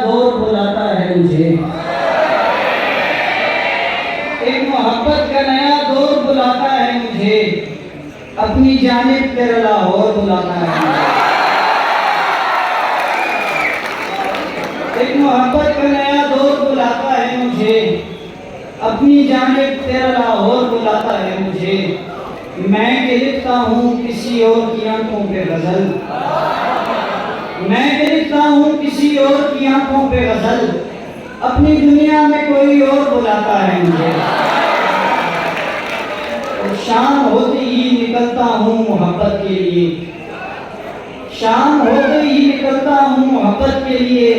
दौर बुलाता है मुझे, एक मोहब्बत का नया दौर बुलाता है मुझे, अपनी जानिब तेरा लाहौर बुलाता है। एक मोहब्बत का नया दौर बुलाता है मुझे, अपनी जानिब तेरा लाहौर बुलाता है मुझे। मैं के लिखता हूँ किसी और की आंखों पे गजल, मैं के लिखता हूँ किसी और की आंखों पे गजल, अपनी दुनिया में कोई और बुलाता है मुझे। और शाम होते ही निकलता हूँ मोहब्बत के लिए, शाम होते ही निकलता हूँ मोहब्बत के लिए,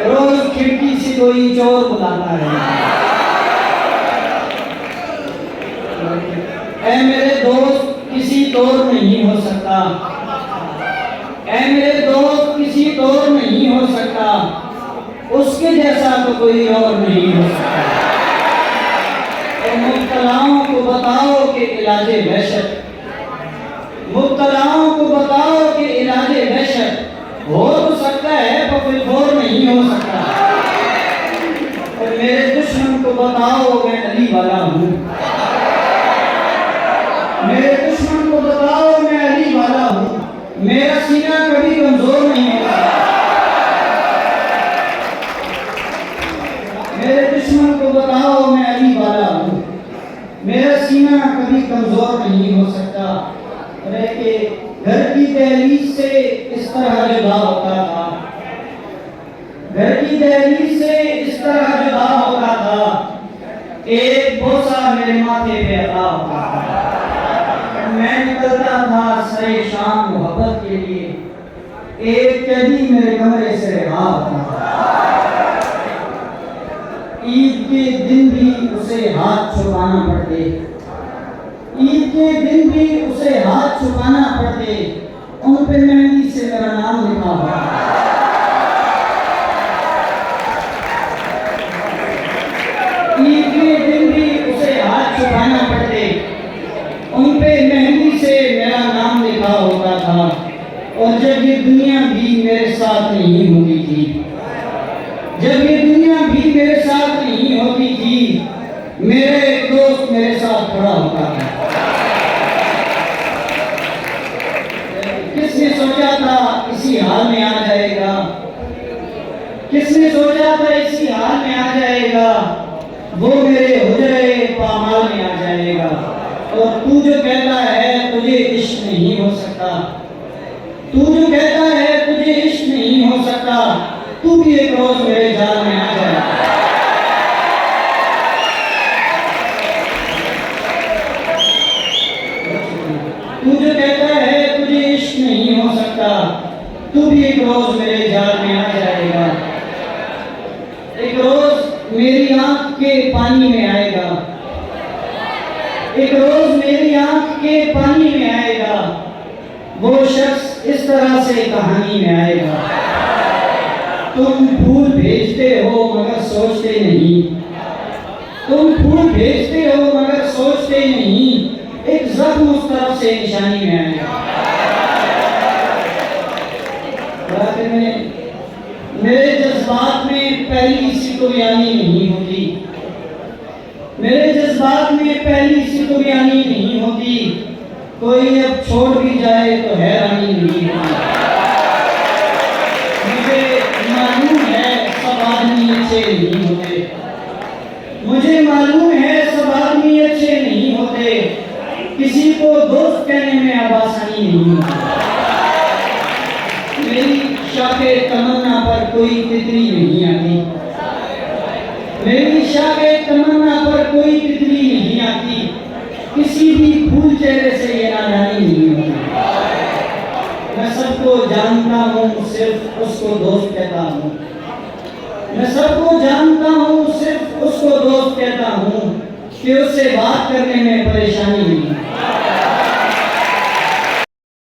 रोज खिड़की से कोई चोर बुलाता है। ऐ मेरे दोस्त किसी तौर नहीं हो सकता, ऐ मेरे दोस्त किसी तौर नहीं हो सकता, उसके जैसा तो कोई और नहीं हो सकता। और मुब्तलाओं को बताओ कि इलाजे वहशत, मुब्तलाओं को बताओ कि इलाजे वहशत हो तो सकता है पर फिर और नहीं हो सकता। और मेरे दुश्मन को बताओ मैं अली वाला हूँ, मेरे दुश्मन को बताओ मैं अली वाला हूँ, मेरा सीना कभी कमजोर नहीं होगा। मेरे दुश्मन को बताओ मैं अली वाला हूँ, मेरा सीना कभी कमजोर नहीं हो सकता। रह के घर की दहलीज से इस तरह जुदा होता था, घर की दहलीज से इस तरह जुदा होता था, एक बोसा मेरे माथे पे अता होता था। मैं निकलता था सरे शाम मोहब्बत के लिए, एक कैदी मेरे कमरे से रिहा होता था। ईद के दिन भी उसे हाथ छुपाना पड़ते, ईद के दिन भी उसे हाथ छुपाना पड़ते, उन पे मेहंदी से मेरा नाम लिखा हुआ। ईद के दिन भी उसे हाथ छुपाना पड़ते, उन पे मेहंदी से मेरा नाम लिखा होता था। और जब ये दुनिया भी मेरे साथ नहीं होती थी, जब ये दुनिया भी मेरे साथ नहीं होती थी, मेरे एक दोस्त मेरे साथ खड़ा होता था। किसने सोचा था इसी हाल में आ जाएगा, किसने सोचा था इसी हाल में आ जाएगा, वो मेरे हुजरे पामाल में आ जाएगा। और तू जो कहता है तुझे इश्क नहीं हो सकता, तू जो कहता है तुझे इश्क नहीं हो सकता, तू भी एक रोज मेरे जाल में आ जाएगा। तू जो कहता है तुझे इश्क नहीं हो सकता, तू भी एक रोज मेरे जाल में आ जाएगा। एक रोज मेरी आंख के पानी में आएगा, एक रोज मेरी आंख के पानी में आएगा, वो शख्स इस तरह से कहानी में आएगा। तुम फूल भेजते हो मगर सोचते नहीं, तुम फूल भेजते हो मगर सोचते नहीं, एक जख्म उस तरफ से निशानी में आएगा। मेरे जज्बात में पहली सी तो बयानी नहीं होती, मेरे जज्बात में पहली सी तो बयानी नहीं होती, कोई अब छोड़ भी जाए तो हैरानी नहीं होती। मुझे मालूम है सब आदमी अच्छे नहीं होते, मुझे मालूम है सब आदमी अच्छे नहीं होते, किसी को दोस्त कहने में अब आसानी नहीं होती। मेरी शाखे तमन्ना पर कोई तितली नहीं आती, मेरी शाखे तमन्ना पर कोई तितली नहीं आती, किसी भी फूल चेहरे से ये नादानी नहीं होती। मैं सबको जानता हूँ सिर्फ उसको दोस्त कहता हूँ, मैं सबको जानता हूँ सिर्फ उसको दोस्त कहता हूँ, कि उससे बात करने में परेशानी नहीं।